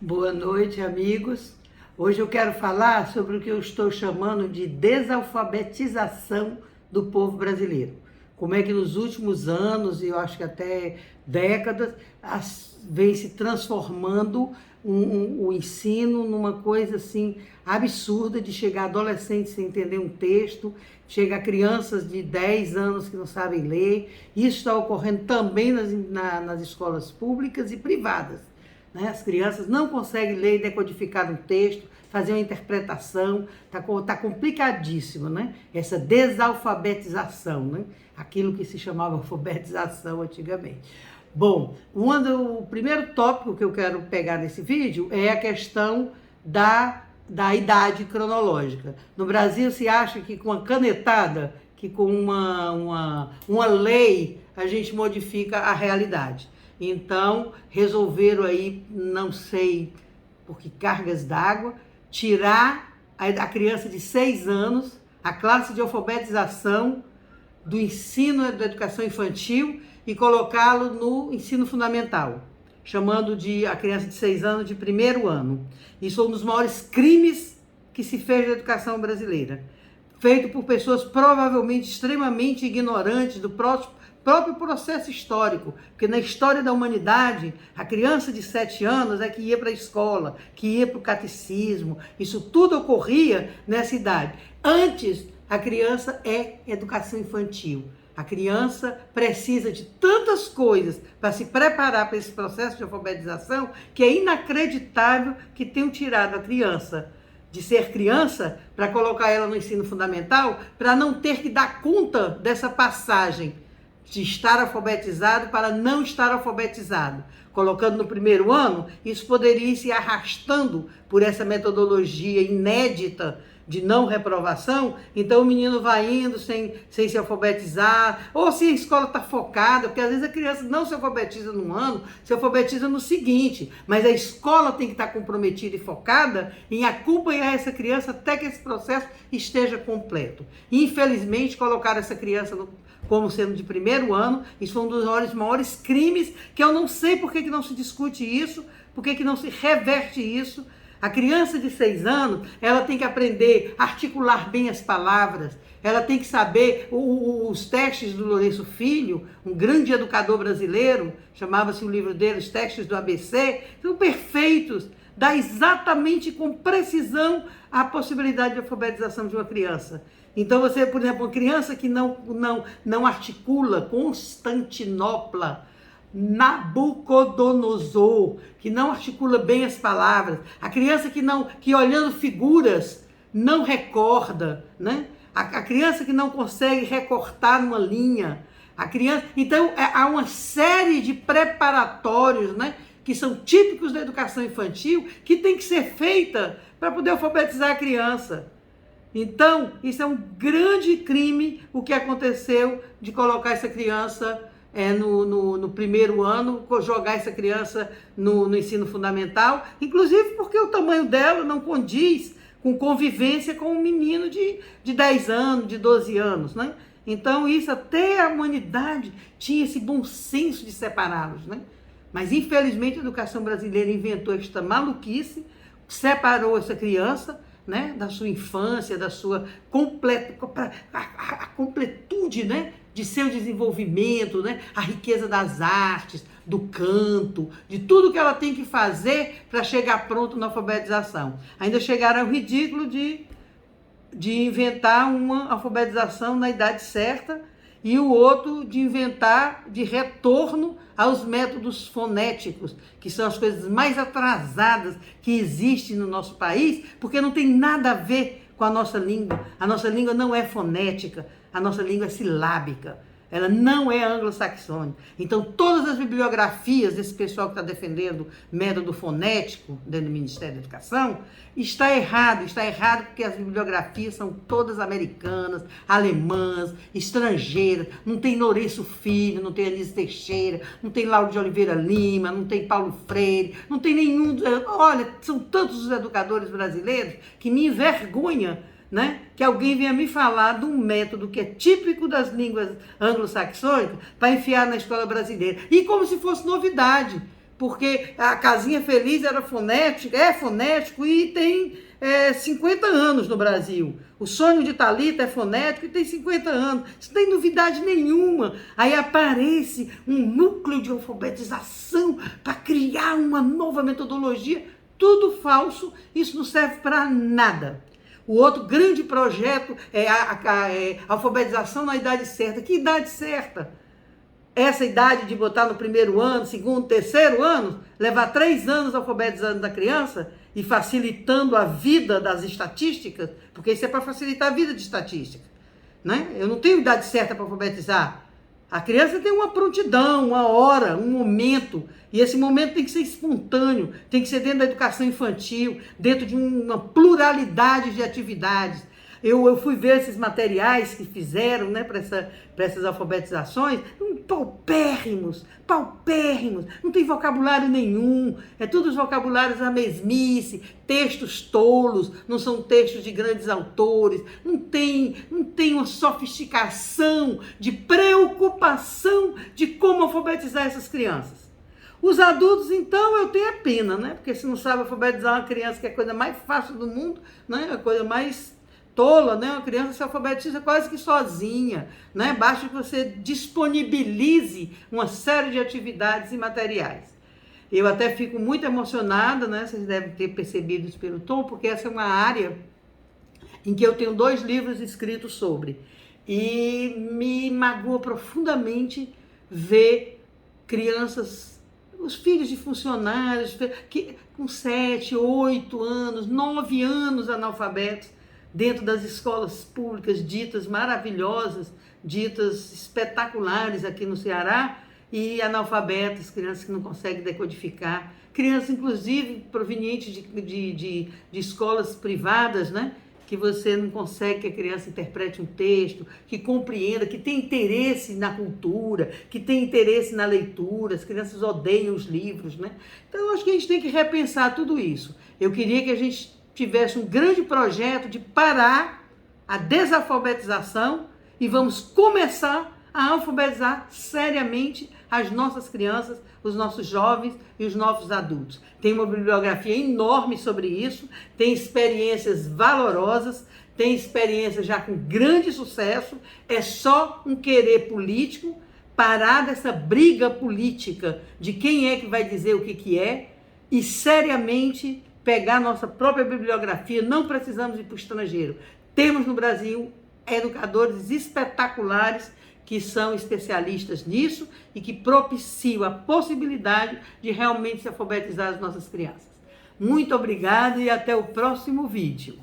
Boa noite, amigos. Hoje eu quero falar sobre o que eu estou chamando de desalfabetização do povo brasileiro. Como é que nos últimos anos, e eu acho que até décadas, vem se transformando o ensino numa coisa assim absurda de chegar adolescentes sem entender um texto, chega crianças de 10 anos que não sabem ler. Isso está ocorrendo também nas escolas públicas e privadas. As crianças não conseguem ler e decodificar um texto, fazer uma interpretação, tá complicadíssimo, né? Essa desalfabetização, né? Aquilo que se chamava alfabetização antigamente. Bom, o primeiro tópico que eu quero pegar nesse vídeo é a questão da idade cronológica. No Brasil se acha que com a canetada, que com uma lei, a gente modifica a realidade. Então, resolveram aí, não sei por que cargas d'água, tirar a criança de 6 anos, a classe de alfabetização do ensino da educação infantil e colocá-lo no ensino fundamental, chamando a criança de 6 anos de primeiro ano. Isso é um dos maiores crimes que se fez na educação brasileira, feito por pessoas provavelmente extremamente ignorantes do próprio processo histórico, porque na história da humanidade, a criança de 7 anos é que ia para a escola, que ia para o catecismo, isso tudo ocorria nessa idade. Antes, a criança é educação infantil. A criança precisa de tantas coisas para se preparar para esse processo de alfabetização que é inacreditável que tenham tirado a criança de ser criança para colocar ela no ensino fundamental, para não ter que dar conta dessa passagem de estar alfabetizado para não estar alfabetizado. Colocando no primeiro ano, isso poderia ir se arrastando por essa metodologia inédita de não reprovação, então o menino vai indo sem se alfabetizar, ou se a escola está focada, porque às vezes a criança não se alfabetiza num ano, se alfabetiza no seguinte, mas a escola tem que estar comprometida e focada em acompanhar essa criança até que esse processo esteja completo. Infelizmente, colocar essa criança como sendo de primeiro ano, isso foi um dos maiores crimes, que eu não sei por que não se discute isso, por que não se reverte isso. A criança de 6 anos, ela tem que aprender a articular bem as palavras, ela tem que saber os testes do Lourenço Filho, um grande educador brasileiro, chamava-se o livro dele, Os Testes do ABC, são perfeitos, dá exatamente com precisão a possibilidade de alfabetização de uma criança. Então você, por exemplo, uma criança que não articula Constantinopla, Nabucodonosor, que não articula bem as palavras, a criança que olhando figuras não recorda, né? A criança que não consegue recortar numa linha, a criança, então há uma série de preparatórios, né, que são típicos da educação infantil, que tem que ser feita para poder alfabetizar a criança. Então, isso é um grande crime, o que aconteceu de colocar essa criança no primeiro ano, jogar essa criança no ensino fundamental, inclusive porque o tamanho dela não condiz com convivência com um menino de 10 anos, de 12 anos, né? Então, isso até a humanidade tinha esse bom senso de separá-los, né? Mas, infelizmente, a educação brasileira inventou esta maluquice, separou essa criança, né, da sua infância, da sua a completude, né, de seu desenvolvimento, né, a riqueza das artes, do canto, de tudo que ela tem que fazer para chegar pronto na alfabetização. Ainda chegaram ao ridículo de inventar uma alfabetização na idade certa e o outro de inventar de retorno aos métodos fonéticos, que são as coisas mais atrasadas que existem no nosso país, porque não tem nada a ver com a nossa língua. A nossa língua não é fonética, a nossa língua é silábica. Ela não é anglo-saxônica. Então, todas as bibliografias desse pessoal que está defendendo método fonético dentro do Ministério da Educação, está errado porque as bibliografias são todas americanas, alemãs, estrangeiras, não tem Lourenço Filho, não tem Anísio Teixeira, não tem Lauro de Oliveira Lima, não tem Paulo Freire, não tem nenhum... Olha, são tantos os educadores brasileiros que me envergonha, né, que alguém venha me falar de um método que é típico das línguas anglo-saxônicas para enfiar na escola brasileira. E como se fosse novidade. porque a Casinha Feliz era fonética, é fonético e tem 50 anos no Brasil. O Sonho de Thalita é fonético e tem 50 anos. Isso não tem novidade nenhuma. Aí aparece um núcleo de alfabetização para criar uma nova metodologia. Tudo falso, isso não serve para nada. O outro grande projeto é a alfabetização na idade certa. Que idade certa? Essa idade de botar no primeiro ano, segundo, terceiro ano, levar 3 anos alfabetizando a criança e facilitando a vida das estatísticas, porque isso é para facilitar a vida de estatística, né? Eu não tenho idade certa para alfabetizar. A criança tem uma prontidão, uma hora, um momento, e esse momento tem que ser espontâneo, tem que ser dentro da educação infantil, dentro de uma pluralidade de atividades. Eu fui ver esses materiais que fizeram, né, para essas alfabetizações, paupérrimos, não tem vocabulário nenhum, é tudo os vocabulários a mesmice, textos tolos, não são textos de grandes autores, não tem uma sofisticação de preocupação de como alfabetizar essas crianças. Os adultos, então, eu tenho a pena, né, porque se não sabe alfabetizar uma criança, que é a coisa mais fácil do mundo, né, a coisa mais tola, né? Uma criança se alfabetiza quase que sozinha, né? Basta que você disponibilize uma série de atividades e materiais. Eu até fico muito emocionada, né? Vocês devem ter percebido isso pelo tom, porque essa é uma área em que eu tenho 2 livros escritos sobre. E me magoa profundamente ver crianças, os filhos de funcionários, que com 7, 8 anos, 9 anos analfabetos, dentro das escolas públicas ditas maravilhosas, ditas espetaculares aqui no Ceará, e analfabetas, crianças que não conseguem decodificar, crianças inclusive provenientes de escolas privadas, né? Que você não consegue que a criança interprete um texto, que compreenda, que tem interesse na cultura, que tem interesse na leitura, as crianças odeiam os livros, né? Então eu acho que a gente tem que repensar tudo isso. Eu queria que a gente tivesse um grande projeto de parar a desalfabetização e vamos começar a alfabetizar seriamente as nossas crianças, os nossos jovens e os nossos adultos. Tem uma bibliografia enorme sobre isso, tem experiências valorosas, tem experiências já com grande sucesso, é só um querer político, parar dessa briga política de quem é que vai dizer o que é e seriamente pegar nossa própria bibliografia. Não precisamos ir para o estrangeiro. Temos no Brasil educadores espetaculares que são especialistas nisso e que propiciam a possibilidade de realmente se alfabetizar as nossas crianças. Muito obrigada e até o próximo vídeo.